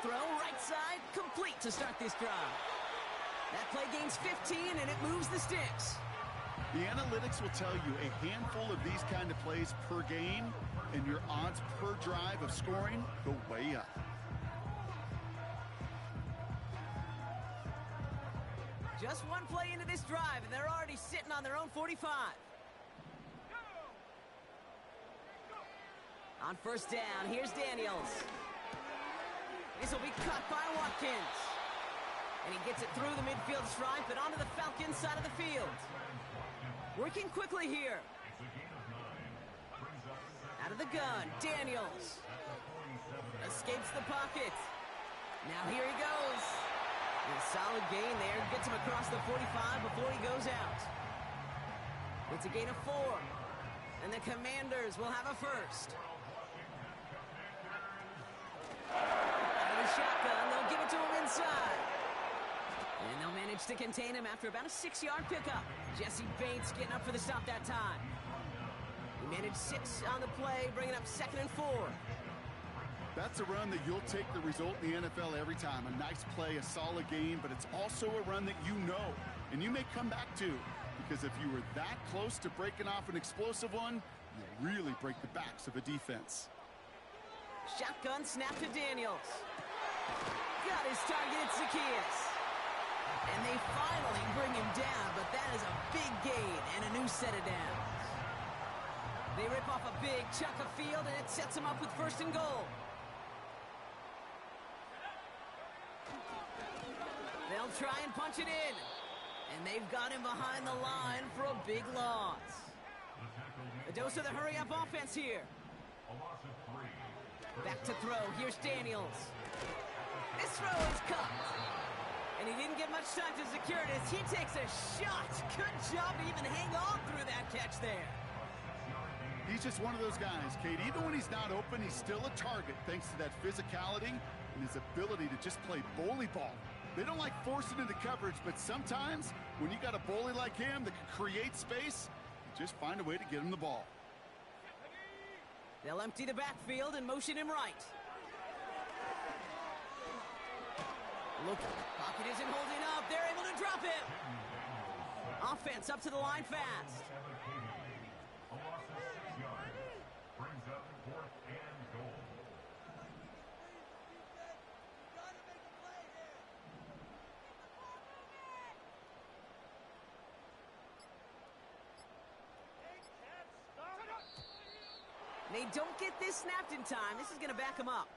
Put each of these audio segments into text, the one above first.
throw, right side, complete to start this drive. That play gains 15, and it moves the sticks. The analytics will tell you a handful of these kind of plays per game, and your odds per drive of scoring go way up. Just one play into this drive, and they're already sitting on their own 45. On first down, here's Daniels. This will be cut by Watkins. And he gets it through the midfield stripe and onto the Falcons side of the field. Working quickly here. Out of the gun, Daniels. Escapes the pocket. Now here he goes. A solid gain there. Gets him across the 45 before he goes out. It's a gain of 4. And the Commanders will have a first. Out of the shotgun, they'll give it to him inside. And they'll manage to contain him after about a 6-yard pickup. Jesse Bates getting up for the stop that time. He managed 6 on the play, bringing up 2nd and 4. That's a run that you'll take the result in the NFL every time. A nice play, a solid game, but it's also a run that you know, and you may come back to. Because if you were that close to breaking off an explosive one, you really break the backs of a defense. Shotgun snap to Daniels. Got his target, it's Zacchaeus. And they finally bring him down, but that is a big gain and a new set of downs. They rip off a big chunk of field, and it sets them up with 1st and goal. They'll try and punch it in. And they've got him behind the line for a big loss. A dose of the hurry-up offense here. Back to throw. Here's Daniels. This throw is cut. And he didn't get much time to secure it as he takes a shot. Good job to even hang on through that catch there. He's just one of those guys, Kate. Even when he's not open, he's still a target thanks to that physicality and his ability to just play bully ball. They don't like forcing into coverage, but sometimes when you got a bully like him that can create space, you just find a way to get him the ball. They'll empty the backfield and motion him right. Look, pocket isn't holding up. They're able to drop it. Offense up to the line fast. They don't get this snapped in time. This is going to back them up.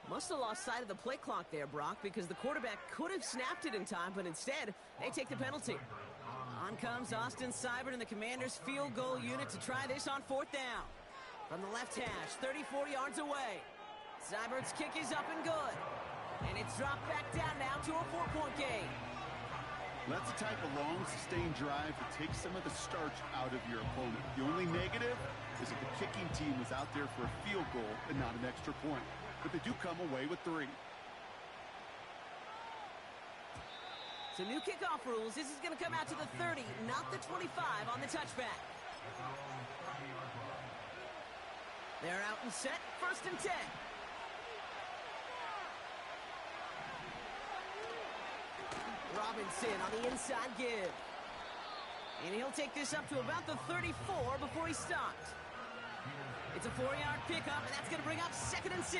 Must have lost sight of the play clock there, Brock, because the quarterback could have snapped it in time, but instead, they take the penalty. On comes Austin Seibert and the Commanders' field goal unit to try this on 4th down. From the left hash, 34 yards away. Seibert's kick is up and good. And it's dropped back down now to a 4-point game. That's the type of long, sustained drive that takes some of the starch out of your opponent. The only negative is that the kicking team was out there for a field goal and not an extra point. But they do come away with 3. So new kickoff rules. This is going to come out to the 30, not the 25 on the touchback. They're out and set. 1st and 10. Robinson on the inside give. And he'll take this up to about the 34 before he stopped. It's a 4-yard pickup, and that's going to bring up 2nd and 6.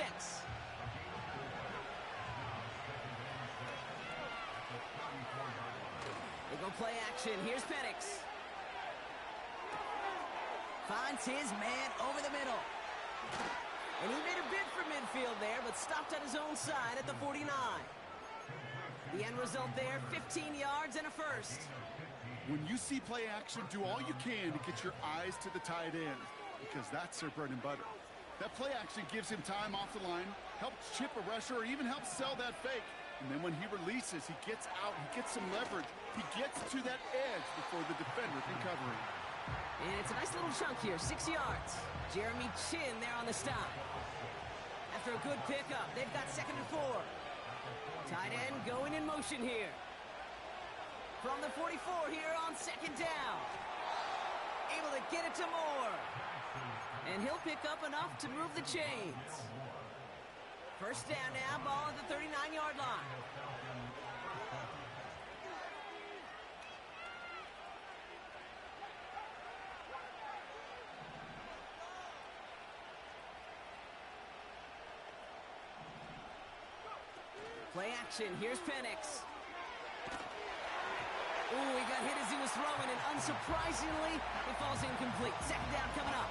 They go play action. Here's Penix. Finds his man over the middle. And he made a bid for midfield there, but stopped on his own side at the 49. The end result there, 15 yards and a first. When you see play action, do all you can to get your eyes to the tight end, because that's their bread and butter. That play action gives him time off the line, helps chip a rusher, or even helps sell that fake. And then when he releases, he gets out, he gets some leverage. He gets to that edge before the defender can cover him. And it's a nice little chunk here, 6 yards. Jeremy Chin there on the stop. After a good pickup, they've got 2nd and 4. Tight end going in motion here. From the 44 here on 2nd down. Able to get it to Moore. And he'll pick up enough to move the chains. First down now, ball at the 39-yard line. Play action, here's Penix. Ooh, he got hit as he was throwing, and unsurprisingly, it falls incomplete. Second down coming up.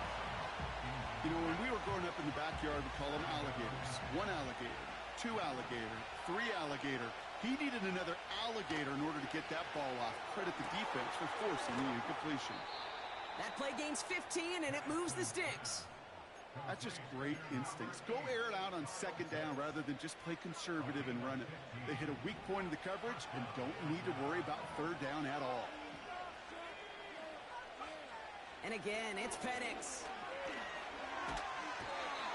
You know, when we were growing up in the backyard, we call them alligators. One alligator, two alligator, three alligator. He needed another alligator in order to get that ball off. Credit the defense for forcing the incompletion. That play gains 15, and it moves the sticks. That's just great instincts. Go air it out on second down rather than just play conservative and run it. They hit a weak point in the coverage and don't need to worry about third down at all. And again, it's Penix.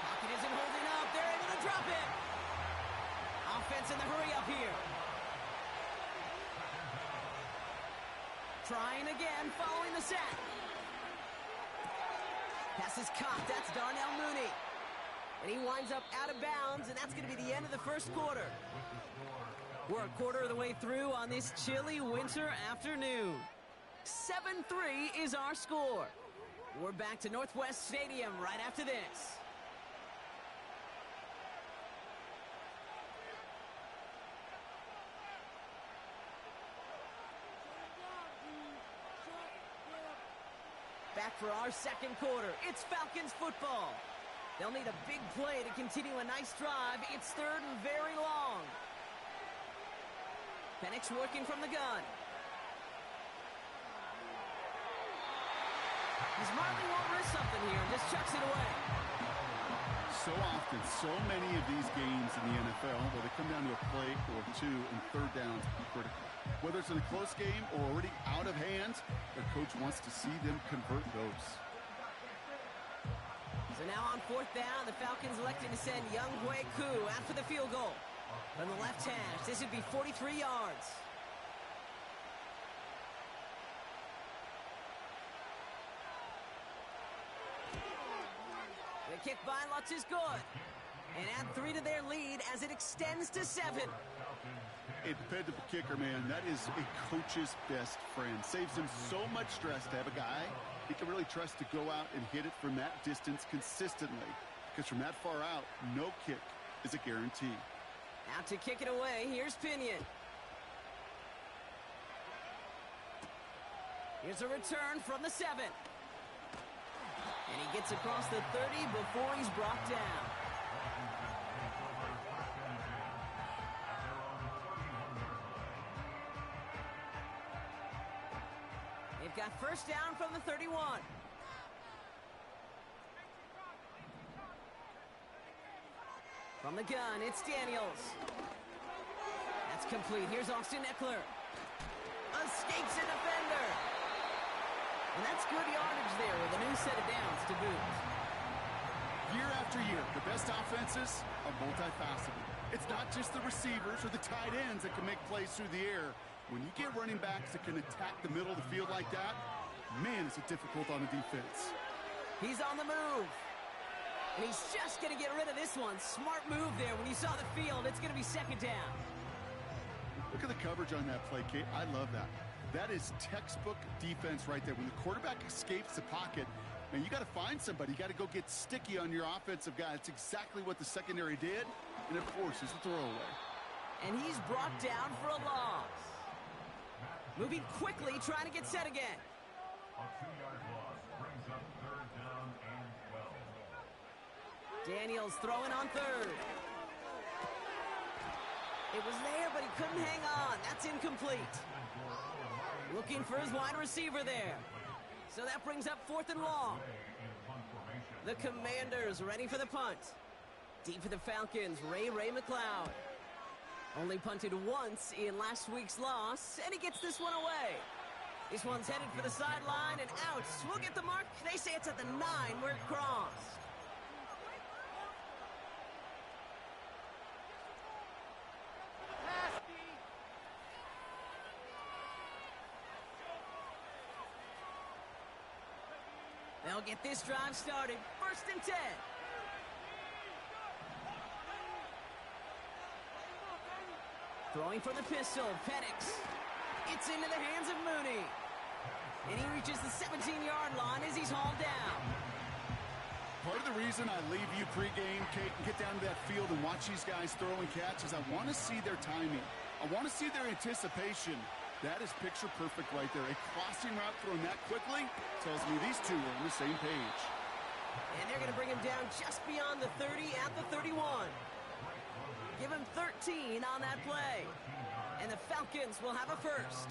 Pocket isn't holding up. They're able to drop it. Offense in the hurry up here. Trying again, following the sack. Pass is caught. That's Darnell Mooney. And he winds up out of bounds, and that's going to be the end of the first quarter. We're a quarter of the way through on this chilly winter afternoon. 7-3 is our score. We're back to Northwest Stadium right after this. Back for our second quarter. It's Falcons football. They'll need a big play to continue a nice drive. It's third and very long. Penix working from the gun. He smartly won't risk something here and just chucks it away. So often, so many of these games in the NFL where they come down to a play or two and third downs are critical. Whether it's in a close game or already out of hand, their coach wants to see them convert those. So now on fourth down, the Falcons electing to send Young Hui Koo out for the field goal. From the left hash, this would be 43 yards. The kick by Lutz is good. And add 3 to their lead as it extends to 7. A dependable kicker, man, that is a coach's best friend. Saves him so much stress to have a guy he can really trust to go out and hit it from that distance consistently. Because from that far out, no kick is a guarantee. Out to kick it away, here's Pinion. Here's a return from the 7. And he gets across the 30 before he's brought down. They've got first down from the 31. From the gun, it's Daniels. That's complete. Here's Austin Eckler. Escapes a defender. And that's good yardage there with a new set of downs to boot. Year after year, the best offenses are multifaceted. It's not just the receivers or the tight ends that can make plays through the air. When you get running backs that can attack the middle of the field like that, man, is it difficult on the defense. He's on the move. And he's just going to get rid of this one. Smart move there. When you saw the field, it's going to be second down. Look at the coverage on that play, Kate. I love that. That is textbook defense right there. When the quarterback escapes the pocket, man, you got to find somebody. You got to go get sticky on your offensive guy. That's exactly what the secondary did, and it forces the throwaway. And he's brought down for a loss. Moving quickly, trying to get set again. A 2-yard loss brings up third down and 12. Daniels throwing on third. It was there, but he couldn't hang on. That's incomplete. Looking for his wide receiver there. So that brings up fourth and long. The Commanders ready for the punt. Deep for the Falcons, Ray McLeod. Only punted once in last week's loss, and he gets this one away. This one's headed for the sideline and out. We'll get the mark. They say it's at the 9 where it crossed. They'll they'll get this drive started. 1st and 10. Throwing from the pistol, Penix. It's into the hands of Mooney. And he reaches the 17-yard line as he's hauled down. Part of the reason I leave you pregame, Kate, and get down to that field and watch these guys throw and catch is I want to see their timing. I want to see their anticipation. That is picture perfect right there. A crossing route thrown that quickly tells me these two are on the same page. And they're going to bring him down just beyond the 30 at the 31. Give him 13 on that play. And the Falcons will have a first.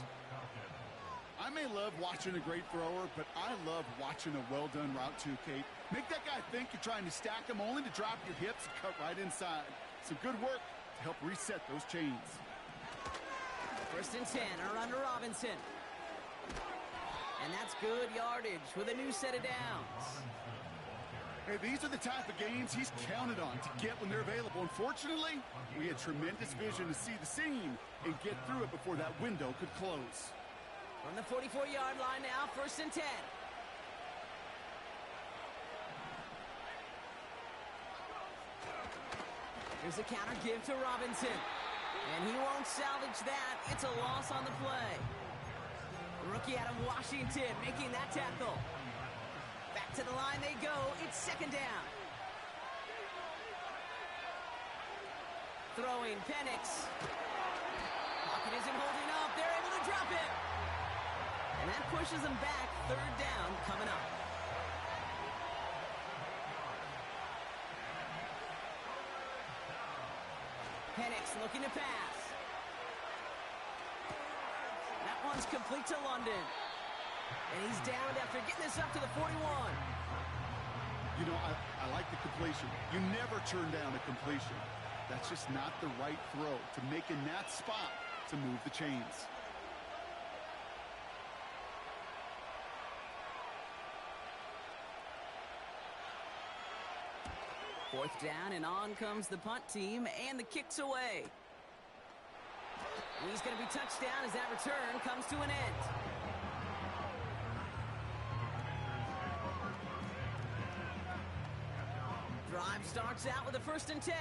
I may love watching a great thrower, but I love watching a well-done route too, Kate. Make that guy think you're trying to stack him only to drop your hips and cut right inside. Some good work to help reset those chains. 1st and 10, a run to Robinson. And that's good yardage with a new set of downs. Hey, these are the type of games he's counted on to get when they're available. Unfortunately, we had tremendous vision to see the scene and get through it before that window could close. From the 44-yard line now, 1st and 10. Here's a counter give to Robinson. And he won't salvage that. It's a loss on the play. Rookie out of Washington making that tackle. Back to the line they go. It's 2nd down. Throwing Penix. Pocket isn't holding up. They're able to drop it. And that pushes them back. 3rd down coming up. Penix looking to pass. That one's complete to London. And he's down after getting this up to the 41. You know, I like the completion. You never turn down a completion. That's just not the right throw to make in that spot to move the chains. Fourth down, and on comes the punt team, and the kick's away. He's going to be touched down as that return comes to an end. Drive starts out with a 1st and 10.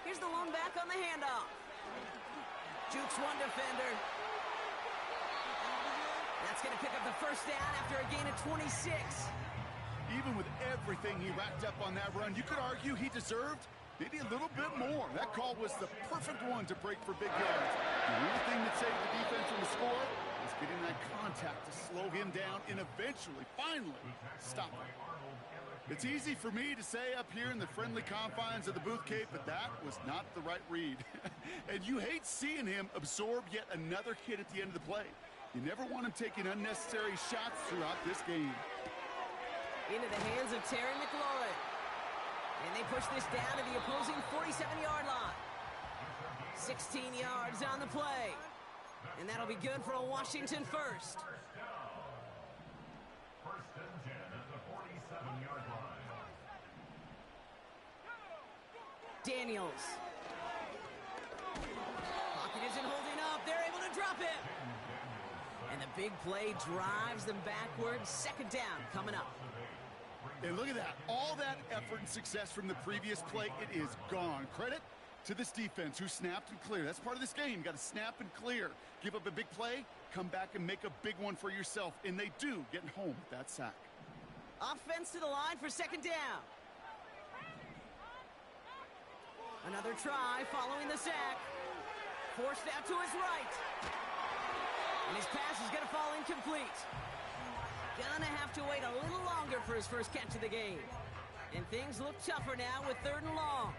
Here's the lone back on the handoff. Jukes one defender. That's going to pick up the 1st down after a gain of 26. Even with everything he racked up on that run, you could argue he deserved maybe a little bit more. That call was the perfect one to break for big yards. The only thing that saved the defense from the score was getting that contact to slow him down and eventually, finally, stop him. It's easy for me to say up here in the friendly confines of the booth, Cape, but that was not the right read. And you hate seeing him absorb yet another hit at the end of the play. You never want him taking unnecessary shots throughout this game. Into the hands of Terry McLaurin. And they push this down to the opposing 47-yard line. 16 yards on the play. And that'll be good for a Washington first. 1st and 10 at the 47-yard line. Daniels. Pocket isn't holding up. They're able to drop it. And the big play drives them backwards. 2nd down coming up. And look at that. All that effort and success from the previous play, it is gone. Credit to this defense who snapped and cleared. That's part of this game. You got to snap and clear. Give up a big play, come back and make a big one for yourself. And they do, getting home with that sack. Offense to the line for 2nd down. Another try following the sack. Forced out to his right. And his pass is going to fall incomplete. Gonna have to wait a little longer for his first catch of the game. And things look tougher now with 3rd and long.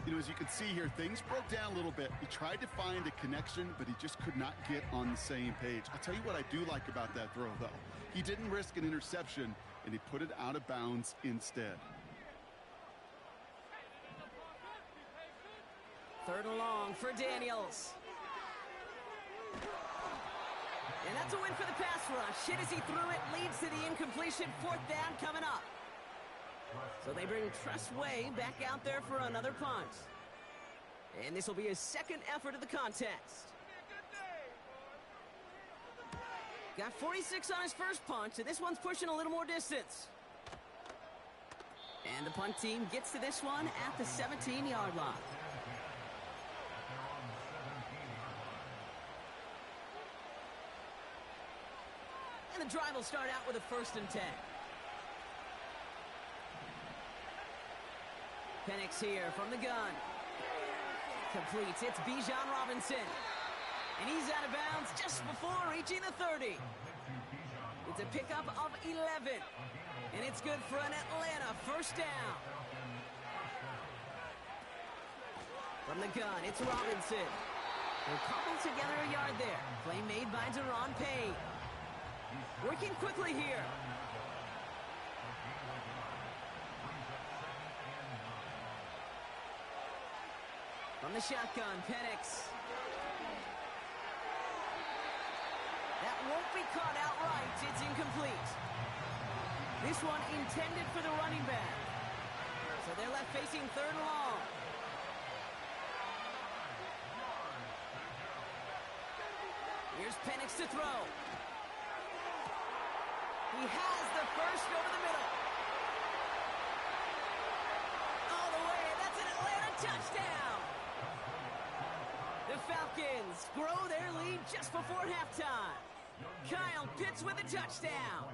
You know, as you can see here, things broke down a little bit. He tried to find a connection, but he just could not get on the same page. I'll tell you what I do like about that throw, though. He didn't risk an interception, and he put it out of bounds instead. 3rd and long for Daniels. And that's a win for the pass rush. Hit as he threw it, leads to the incompletion. 4th down coming up. So they bring Tressway back out there for another punt. And this will be his 2nd effort of the contest. Got 46 on his first punch, and this one's pushing a little more distance. And the punt team gets to this one at the 17-yard line. And the drive will start out with a 1st and 10. Penix here from the gun. Completes. It's Bijan Robinson. And he's out of bounds just before reaching the 30. It's a pickup of 11. And it's good for an Atlanta 1st down. From the gun, it's Robinson. They're coupled together a yard there. Play made by Deron Payne. Working quickly here. From the shotgun, Penix. That won't be caught outright. It's incomplete. This one intended for the running back. So they're left facing 3rd and long. Here's Penix to throw. He has the first over the middle. All the way. That's an Atlanta touchdown. The Falcons grow their lead just before halftime. Kyle Pitts with a touchdown.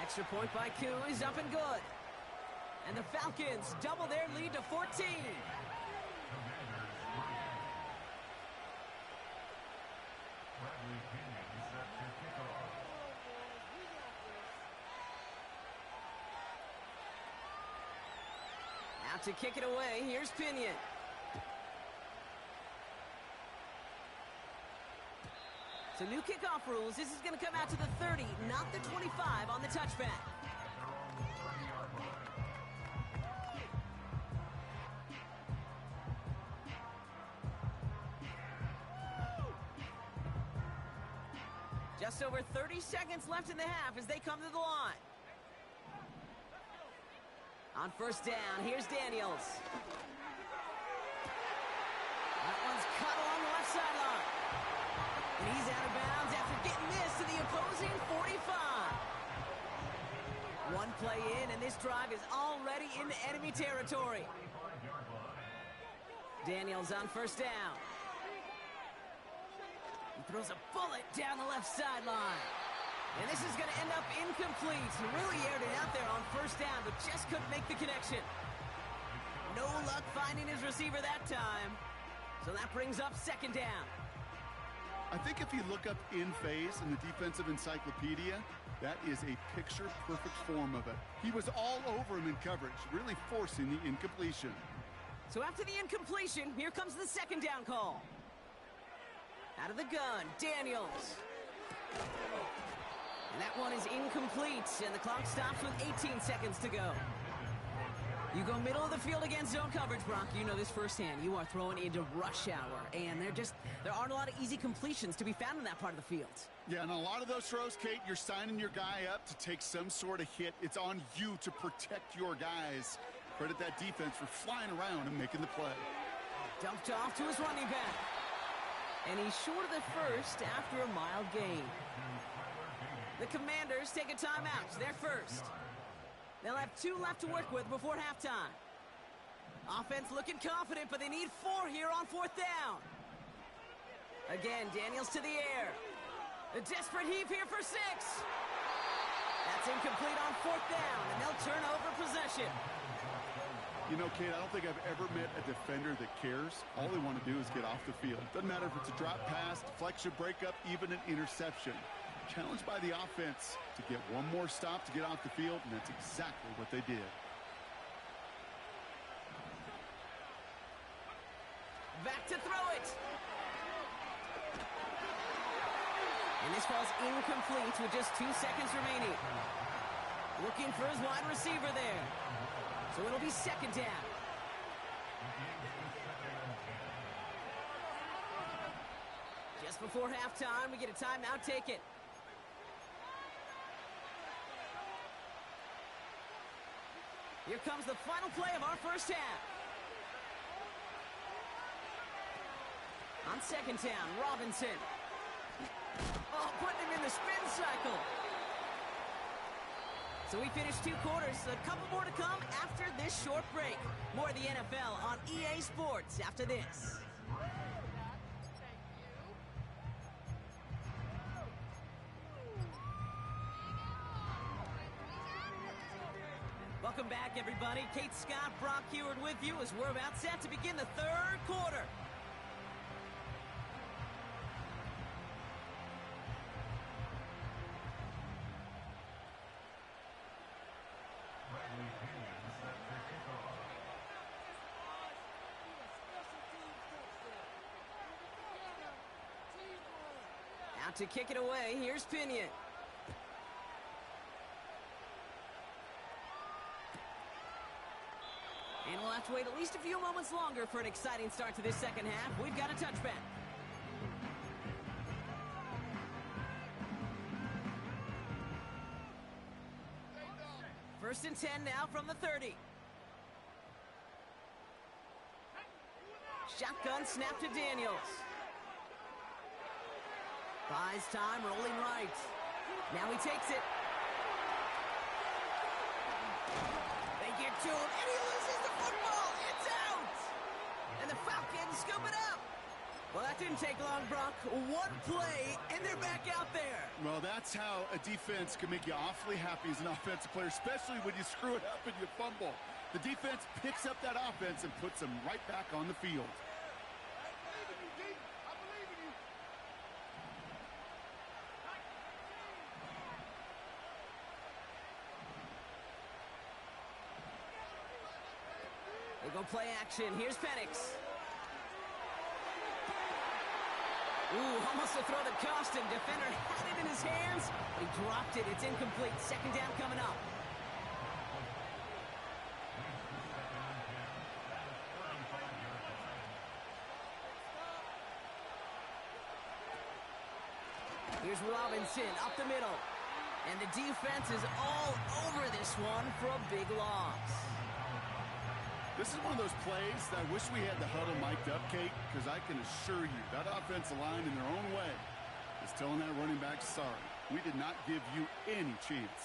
Extra point by Koo is up and good. And the Falcons double their lead to 14. Out to kick it away, here's Pinion. So new kickoff rules. This is going to come out to the 30, not the 25 on the touchback. Just over 30 seconds left in the half as they come to the line. On 1st down, here's Daniels. That one's cut along the left sideline. And he's out of bounds after getting this to the opposing 45. One play in, and this drive is already into enemy territory. Daniels on 1st down. He throws a bullet down the left sideline. And this is going to end up incomplete. He really aired it out there on 1st down, but just couldn't make the connection. No luck finding his receiver that time. So that brings up 2nd down. I think if you look up in phase in the defensive encyclopedia, that is a picture-perfect form of it. He was all over him in coverage, really forcing the incompletion. So after the incompletion, here comes the 2nd down call. Out of the gun, Daniels. And that one is incomplete, and the clock stops with 18 seconds to go. You go middle of the field against zone coverage, Brock. You know this firsthand. You are throwing into rush hour, and there aren't a lot of easy completions to be found in that part of the field. Yeah, and a lot of those throws, Kate, you're signing your guy up to take some sort of hit. It's on you to protect your guys. Credit that defense for flying around and making the play. Dumped off to his running back. And he's short of the first after a mild gain. The Commanders take a timeout. They're first. They'll have 2 left to work with before halftime. Offense looking confident, but they need 4 here on 4th down. Again, Daniels to the air. A desperate heave here for 6. That's incomplete on 4th down, and they'll turn over possession. You know, Kate, I don't think I've ever met a defender that cares. All they want to do is get off the field. Doesn't matter if it's a drop pass, deflection, breakup, even an interception. Challenged by the offense to get one more stop to get off the field, and that's exactly what they did. Back to throw it. And this falls incomplete with just 2 seconds remaining. Looking for his wide receiver there. So it'll be 2nd down. Just before halftime, we get a timeout taken. Here comes the final play of our first half. On On second down, Robinson. Oh, putting him in the spin cycle. So we finished 2 quarters. A couple more to come after this short break. More of the NFL on EA Sports after this. Welcome back, everybody. Kate Scott, Brock Heward with you as we're about set to begin the 3rd quarter. Out to kick it away, here's Pinion. And we'll have to wait at least a few moments longer for an exciting start to this second half. We've got a touchback. First and 10 now from the 30. Shotgun snap to Daniels. Buys time, rolling right. Now he takes it. They get to him, and he loses the football. It's out! And the Falcons scoop it up. Well, that didn't take long, Brock. One play, and they're back out there. Well, that's how a defense can make you awfully happy as an offensive player, especially when you screw it up and you fumble. The defense picks up that offense and puts them right back on the field. They go play action. Here's Penix. Ooh, almost a throw that cost him. Defender had it in his hands, but he dropped it. It's incomplete. Second down coming up. Here's Robinson up the middle. And the defense is all over this one for a big loss. This is one of those plays that I wish we had the huddle mic'd up, Kate, because I can assure you that offensive line in their own way is telling that running back, sorry, we did not give you any chance.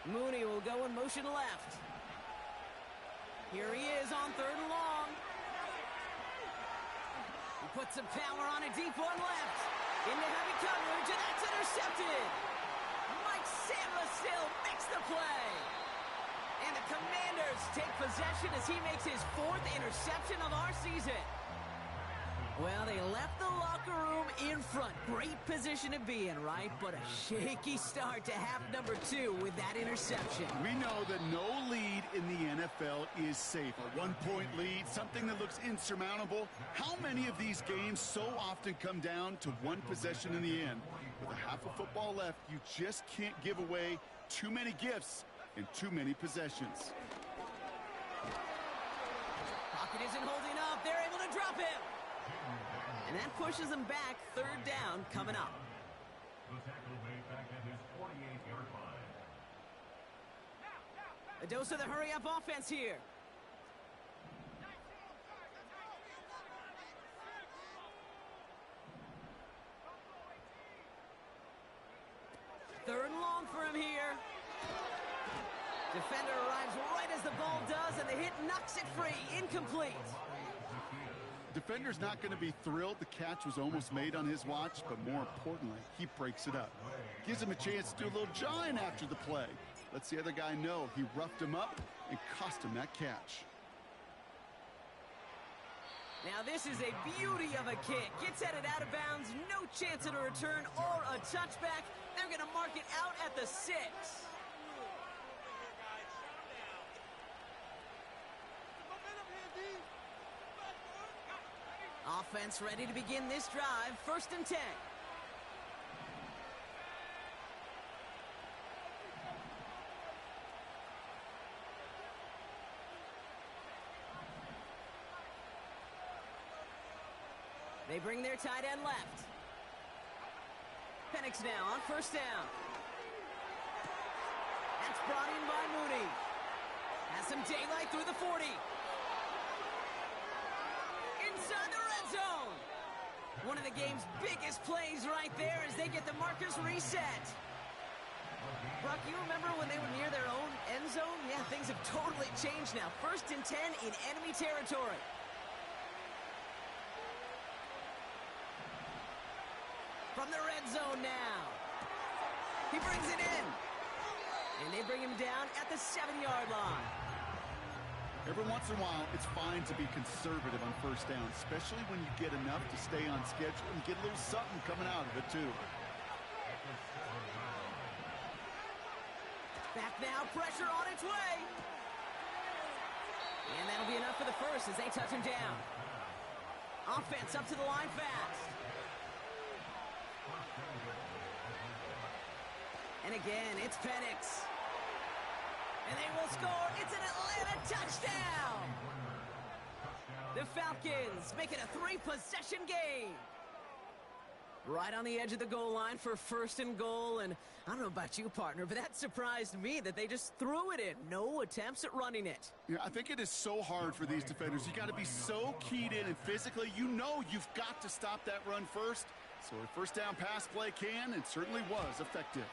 Mooney will go in motion left. Here he is on 3rd and long. He puts some power on a deep one left. Into heavy coverage, and that's intercepted. Mike Samuel makes the play. And the Commanders take possession as he makes his 4th interception of our season. Well, they left the locker room in front. Great position to be in, right? But a shaky start to half number 2 with that interception. We know that no lead in the NFL is safe. A 1-point lead, something that looks insurmountable. How many of these games so often come down to one possession in the end? With a half of football left, you just can't give away too many gifts in too many possessions. Pocket isn't holding up. They're able to drop him. And that pushes them back. 3rd down coming up. The tackle made back at his 48-yard line. A dose of the hurry-up offense here. Third and long for him here. Defender arrives right as the ball does, and the hit knocks it free. Incomplete. Defender's not going to be thrilled the catch was almost made on his watch, but more importantly, he breaks it up. Gives him a chance to do a little jawing after the play. Lets the other guy know he roughed him up and cost him that catch. Now this is a beauty of a kick. Gets headed out of bounds, no chance at a return or a touchback. They're going to mark it out at the 6. Offense ready to begin this drive. 1st and 10. They bring their tight end left. Penix now on first down. That's brought in by Mooney. Has some daylight through the 40. Inside the red zone. One of the game's biggest plays right there as they get the markers reset. Brock, you remember when they were near their own end zone? Yeah, things have totally changed now. 1st and 10 in enemy territory. From the red zone now. He brings it in. And they bring him down at the 7-yard line. Every once in a while, it's fine to be conservative on first down, especially when you get enough to stay on schedule and get a little something coming out of it, too. Back now, pressure on its way. And that'll be enough for the first as they touch him down. Offense up to the line fast. And again, it's Penix. And they will score. It's an Atlanta touchdown. The Falcons make it a 3-possession game. Right on the edge of the goal line for 1st and goal. And I don't know about you, partner, but that surprised me that they just threw it in. No attempts at running it. Yeah, I think it is so hard for these defenders. You got to be so keyed in and physically, you know you've got to stop that run first. So a first down pass play can and certainly was effective.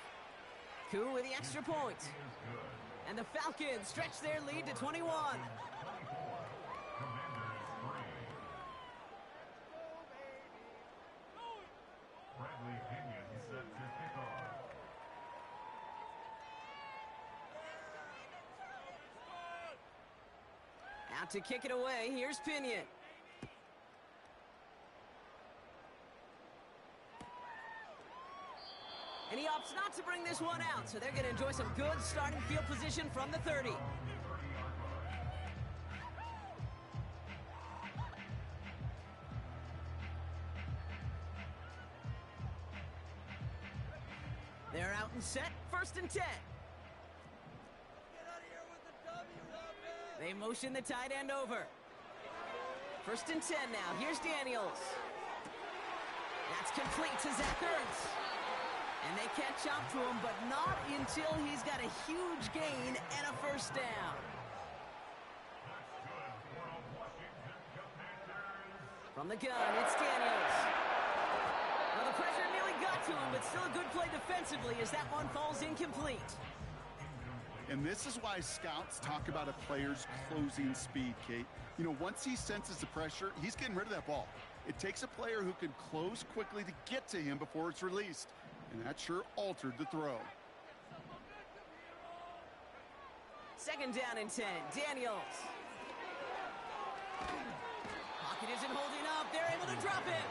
Koo with the extra point. And the Falcons stretch their lead to 21. Out to kick it away, here's Pinion. And he opts not to bring this one out, so they're going to enjoy some good starting field position from the 30. They're out and set, 1st and 10. They motion the tight end over. 1st and 10 now. Here's Daniels. That's complete to Zach Ertz. And they catch up to him, but not until he's got a huge gain and a first down. From the gun, it's Daniels. Well, the pressure nearly got to him, but still a good play defensively as that one falls incomplete. And this is why scouts talk about a player's closing speed, Kate. You know, once he senses the pressure, he's getting rid of that ball. It takes a player who can close quickly to get to him before it's released. And that sure altered the throw. 2nd down and 10. Daniels. Pocket isn't holding up. They're able to drop it.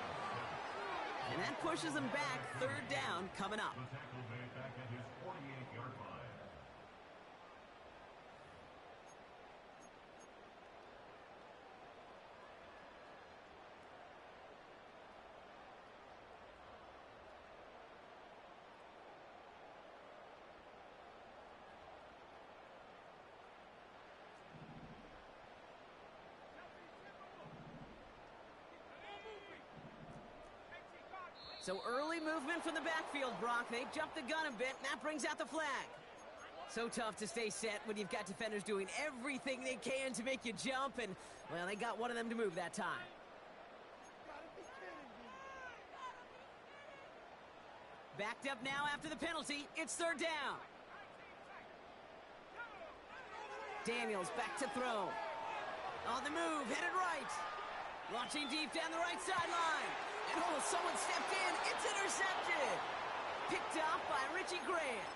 And that pushes them back. 3rd down coming up. So early movement from the backfield, Brock. They jumped the gun a bit, and that brings out the flag. So tough to stay set when you've got defenders doing everything they can to make you jump, and, well, they got one of them to move that time. Backed up now after the penalty. It's 3rd down. Daniels back to throw. On the move, headed right. Launching deep down the right sideline. And oh, someone stepped in. It's intercepted. Picked off by Richie Grant.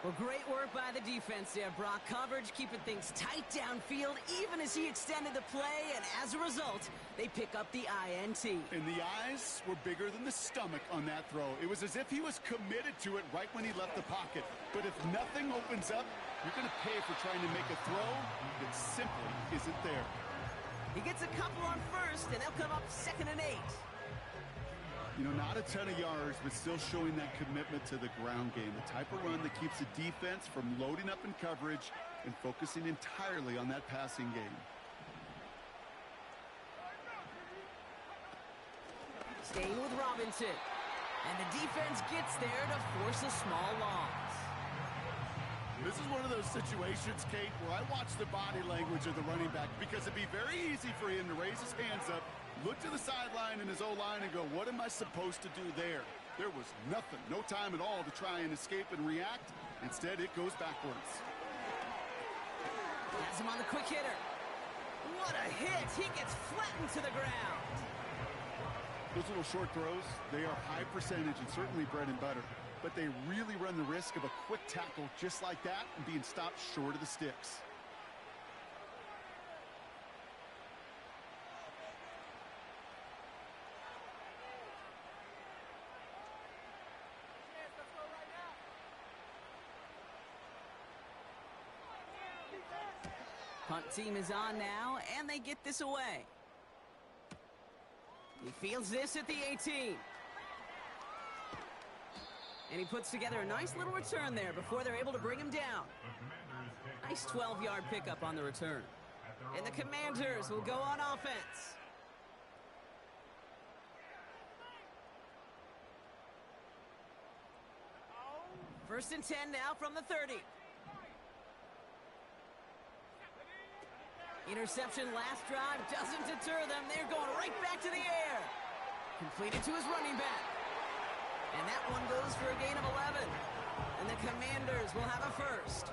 Well, great work by the defense there, Brock. Coverage keeping things tight downfield even as he extended the play. And as a result, they pick up the INT. And the eyes were bigger than the stomach on that throw. It was as if he was committed to it right when he left the pocket. But if nothing opens up, you're going to pay for trying to make a throw that simply isn't there. He gets a couple on first, and they'll come up 2nd and 8. You know, not a ton of yards, but still showing that commitment to the ground game. The type of run that keeps the defense from loading up in coverage and focusing entirely on that passing game. Staying with Robinson. And the defense gets there to force a small loss. This is one of those situations, Kate, where I watch the body language of the running back because it'd be very easy for him to raise his hands up, look to the sideline in his O-line and go, what am I supposed to do there? There was nothing, no time at all to try and escape and react. Instead, it goes backwards. Has him on the quick hitter. What a hit! He gets flattened to the ground. Those little short throws, they are high percentage and certainly bread and butter. But they really run the risk of a quick tackle just like that and being stopped short of the sticks. Punt team is on now, and they get this away. He fields this at the 18. And he puts together a nice little return there before they're able to bring him down. Nice 12-yard pickup on the return. And the Commanders will go on offense. First and 10 now from the 30. Interception last drive doesn't deter them. They're going right back to the air. Completed to his running back. And that one goes for a gain of 11. And the Commanders will have a first.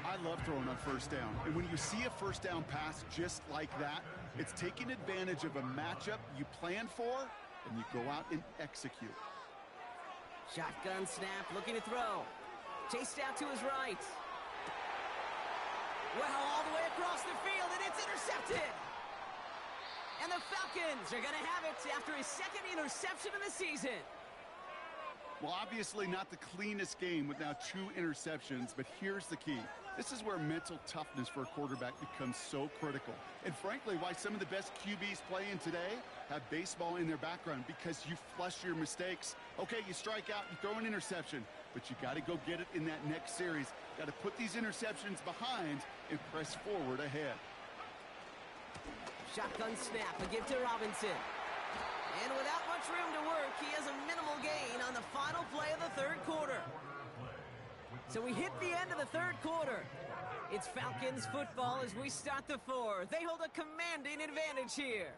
I love throwing on first down. And when you see a first down pass just like that, it's taking advantage of a matchup you plan for, and you go out and execute. Shotgun snap, looking to throw. Chased out to his right. Well, all the way across the field, and it's intercepted. And the Falcons are going to have it after his second interception of the season. Well, obviously not the cleanest game with now 2 interceptions, but here's the key. This is where mental toughness for a quarterback becomes so critical. And frankly, why some of the best QBs playing today have baseball in their background, because you flush your mistakes. Okay, you strike out, you throw an interception, but you got to go get it in that next series. Got to put these interceptions behind and press forward ahead. Shotgun snap, a give to Robinson. And without much room to work, he has a minimal gain on the final play of the third quarter. So we hit the end of the third quarter. It's Falcons football as we start the fourth. They hold a commanding advantage here.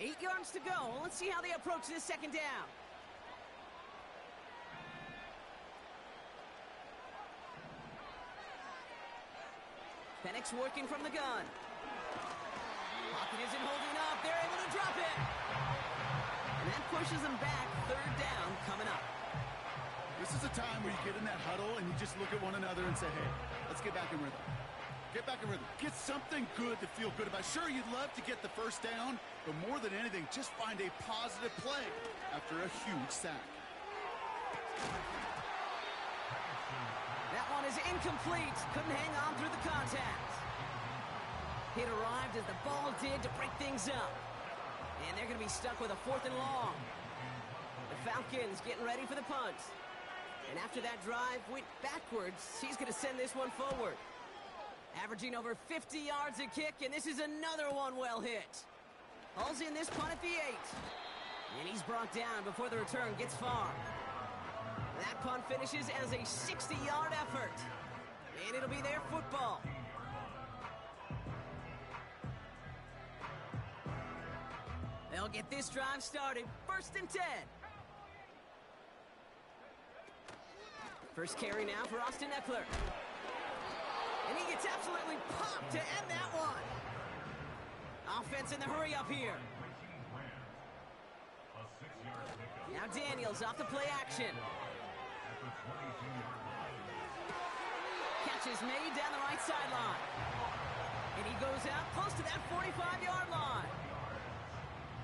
Eight yards to go. Let's see how they approach this second down. Penix working from the gun. Pocket isn't holding up. They're able to drop it. And that pushes them back. Third down coming up. This is a time where you get in that huddle and you just look at one another and say, hey, let's get back in rhythm. Get back in rhythm. Get something good to feel good about. Sure, you'd love to get the first down, but more than anything, just find a positive play after a huge sack. That one is incomplete. Couldn't hang on through the contact. Hit arrived as the ball did to break things up. And they're going to be stuck with a 4th and long. The Falcons getting ready for the punt. And after that drive went backwards, he's going to send this one forward. Averaging over 50 yards a kick, and this is another one well hit. Hauls in this punt at the 8. And he's brought down before the return gets far. That punt finishes as a 60-yard effort. And it'll be their football. They'll get this drive started. 1st and 10. First carry now for Austin Eckler. And he gets absolutely popped to end that one. Offense in the hurry up here. Now Daniels off the play action. Catch is made down the right sideline. And he goes out close to that 45-yard line.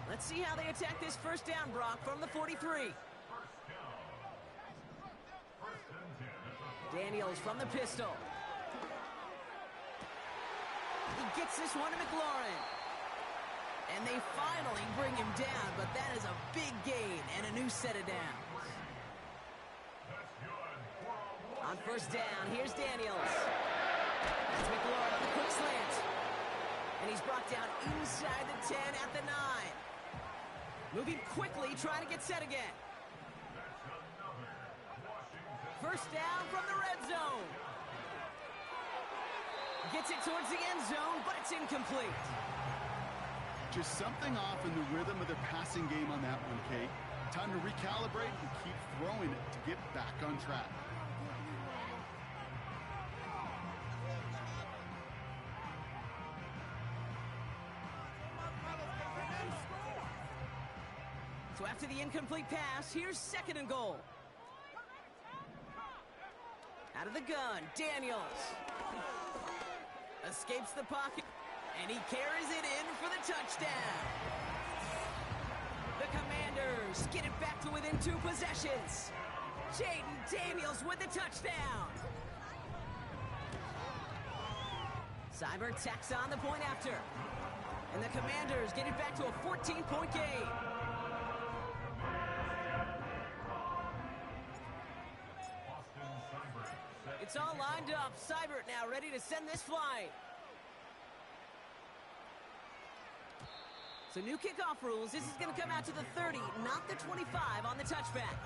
Let's see how they attack this first down, Brock, from the 43. Daniels from the pistol. He gets this one to McLaurin. And they finally bring him down, but that is a big gain and a new set of downs. On First down, here's Daniels. That's McLaurin on the quick slant. And he's brought down inside the 10 at the 9. Moving quickly, trying to get set again. First down from the red zone. Gets it towards the end zone, but it's incomplete. Just something off in the rhythm of their passing game on that one, Kate. Time to recalibrate and keep throwing it to get back on track. So after the incomplete pass, here's 2nd and goal. Out of the gun, Daniels. Escapes the pocket, and he carries it in for the touchdown. The Commanders get it back to within 2 possessions. Jaden Daniels with the touchdown. Seibert tacks on the point after. And the Commanders get it back to a 14-point game. It's all lined up. Seibert now ready to send this flying. So new kickoff rules. This is going to come out to the 30, not the 25 on the touchback.